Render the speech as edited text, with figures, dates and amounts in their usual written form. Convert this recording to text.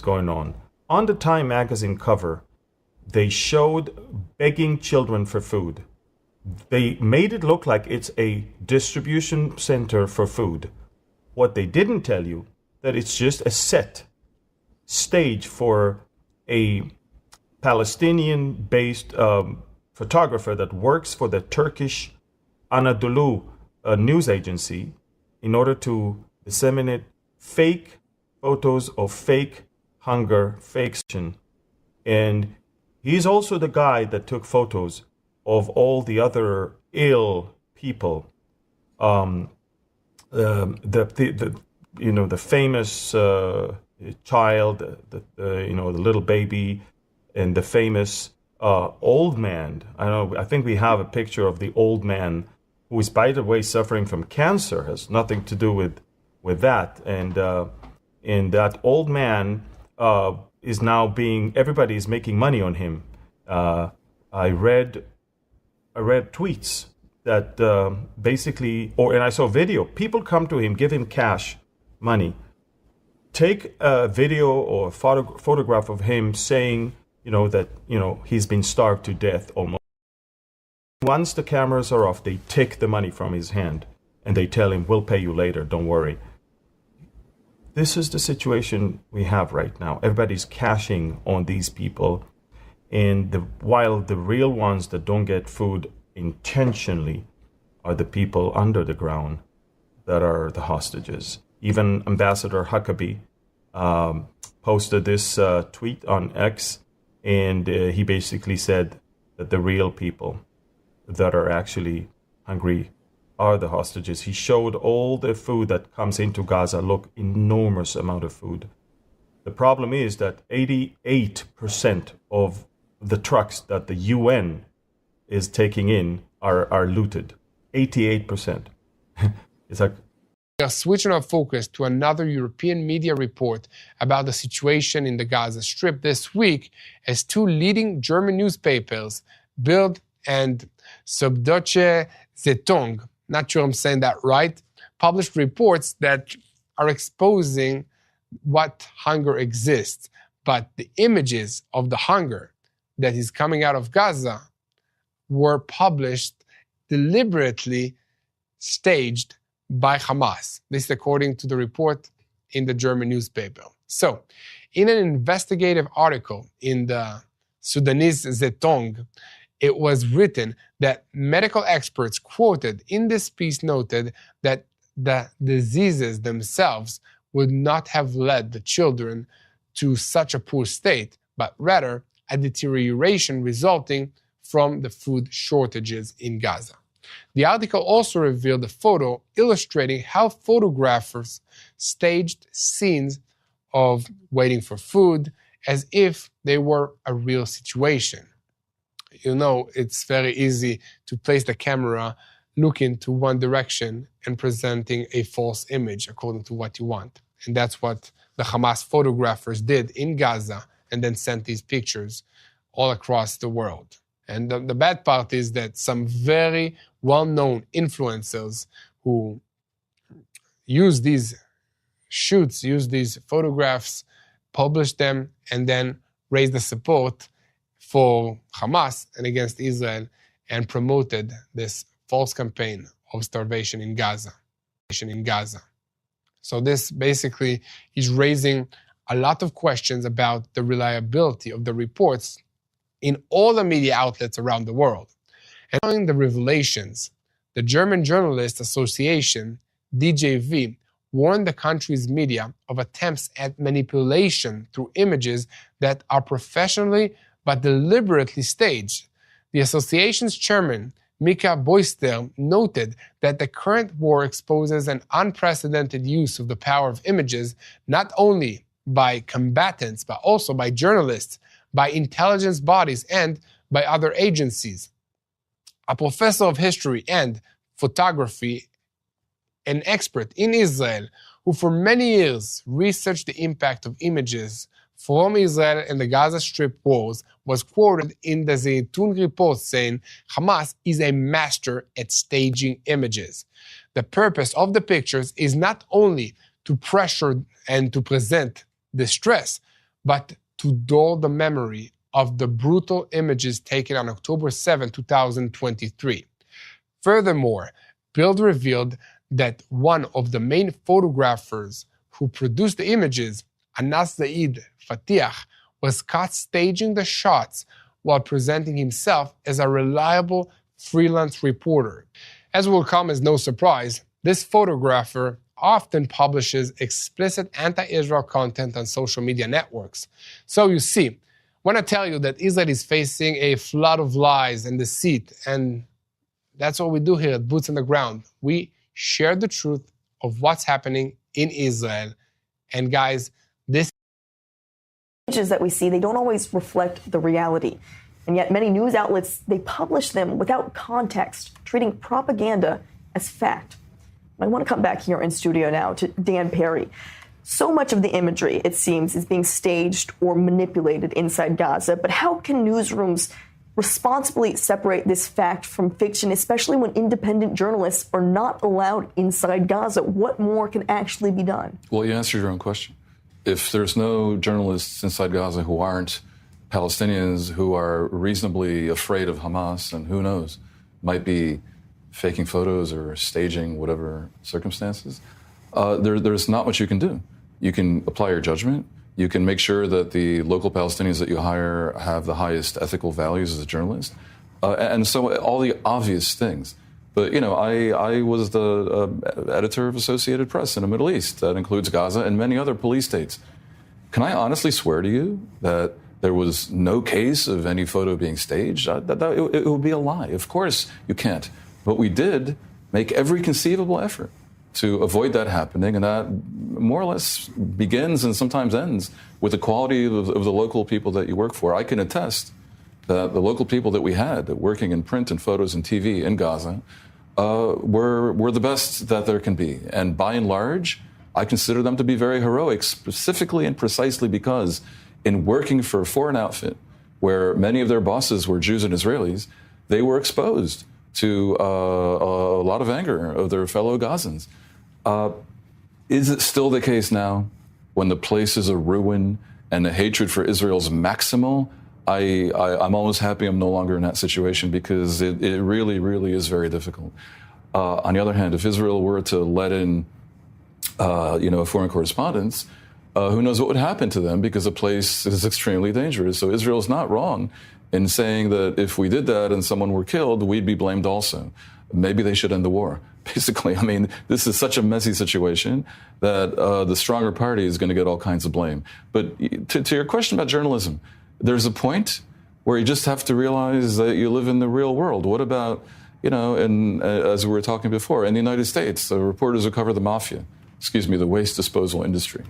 was going on. On the Time magazine cover, they showed begging children for food. They made it look like it's a distribution center for food. What they didn't tell you, that it's just a set stage for a Palestinian-based photographer that works for the Turkish Anadolu news agency in order to disseminate fake photos of fake hunger, fake situation. And he's also the guy that took photos of all the other ill people. The famous child, the little baby, and the famous old man. I think we have a picture of the old man who is, by the way, suffering from cancer. Has nothing to do with that. And that old man is now everybody is making money on him. I read tweets that basically, and I saw video. People come to him, give him cash, money, take a video or a photograph of him saying, that he's been starved to death almost. Once the cameras are off, they take the money from his hand and they tell him, "We'll pay you later. Don't worry." This is the situation we have right now. Everybody's cashing on these people, and while the real ones that don't get food intentionally are the people under the ground that are the hostages. Even Ambassador Huckabee posted this tweet on X, and he basically said that the real people that are actually hungry are the hostages. He showed all the food that comes into Gaza. Look, enormous amount of food. The problem is that 88% of the trucks that the UN is taking in are looted. 88%. It's like... We are switching our focus to another European media report about the situation in the Gaza Strip this week, as two leading German newspapers, Bild and Süddeutsche Zeitung, not sure I'm saying that right, published reports that are exposing what hunger exists. But the images of the hunger that is coming out of Gaza were published deliberately staged by Hamas. This is according to the report in the German newspaper. So, in an investigative article in the Sudanese Zeitung, it was written that medical experts quoted in this piece noted that the diseases themselves would not have led the children to such a poor state, but rather a deterioration resulting from the food shortages in Gaza. The article also revealed a photo illustrating how photographers staged scenes of waiting for food as if they were a real situation. It's very easy to place the camera looking to one direction and presenting a false image according to what you want. And that's what the Hamas photographers did in Gaza and then sent these pictures all across the world. And the bad part is that some very well-known influencers who use these shoots, use these photographs, publish them, and then raise the support for Hamas and against Israel, and promoted this false campaign of starvation in Gaza. So this basically is raising a lot of questions about the reliability of the reports in all the media outlets around the world. And following the revelations, the German Journalists Association, DJV, warned the country's media of attempts at manipulation through images that are professionally but deliberately staged. The association's chairman, Mika Boyster, noted that the current war exposes an unprecedented use of the power of images, not only by combatants, but also by journalists, by intelligence bodies, and by other agencies. A professor of history and photography, an expert in Israel, who for many years researched the impact of images from Israel and the Gaza Strip wars, was quoted in the Zeitung report saying, "Hamas is a master at staging images. The purpose of the pictures is not only to pressure and to present distress, but to dull the memory of the brutal images taken on October 7, 2023. Furthermore, Bild revealed that one of the main photographers who produced the images, Anas Zaid Fatiah, was caught staging the shots while presenting himself as a reliable freelance reporter. As will come as no surprise, this photographer often publishes explicit anti-Israel content on social media networks. So you see, when I tell you that Israel is facing a flood of lies and deceit, and that's what we do here at Boots on the Ground. We share the truth of what's happening in Israel. And guys, this images that we see, they don't always reflect the reality. And yet many news outlets, they publish them without context, treating propaganda as fact. I want to come back here in studio now to Dan Perry. So much of the imagery, it seems, is being staged or manipulated inside Gaza, but how can newsrooms responsibly separate this fact from fiction, especially when independent journalists are not allowed inside Gaza? What more can actually be done? Well, you answered your own question. If there's no journalists inside Gaza who aren't Palestinians, who are reasonably afraid of Hamas, and who knows, might be faking photos or staging whatever circumstances, there's not much you can do. You can apply your judgment. You can make sure that the local Palestinians that you hire have the highest ethical values as a journalist. And so all the obvious things. But, you know, I was the editor of Associated Press in the Middle East. That includes Gaza and many other police states. Can I honestly swear to you that there was no case of any photo being staged? It would be a lie. Of course you can't. But we did make every conceivable effort to avoid that happening, and that more or less begins and sometimes ends with the quality of the local people that you work for. I can attest that the local people that we had working in print and photos and TV in Gaza were the best that there can be. And by and large, I consider them to be very heroic, specifically and precisely because in working for a foreign outfit where many of their bosses were Jews and Israelis, they were exposed to a lot of anger of their fellow Gazans. Is it still the case now when the place is a ruin and the hatred for Israel's maximal? I'm almost happy I'm no longer in that situation because it really, really is very difficult. On the other hand, if Israel were to let in a foreign correspondent, who knows what would happen to them because the place is extremely dangerous. So Israel's not wrong in saying that if we did that and someone were killed, we'd be blamed also. Maybe they should end the war. Basically, I mean, this is such a messy situation that the stronger party is going to get all kinds of blame. But to your question about journalism, there's a point where you just have to realize that you live in the real world. What about, as we were talking before, in the United States, the reporters who cover the mafia, the waste disposal industry.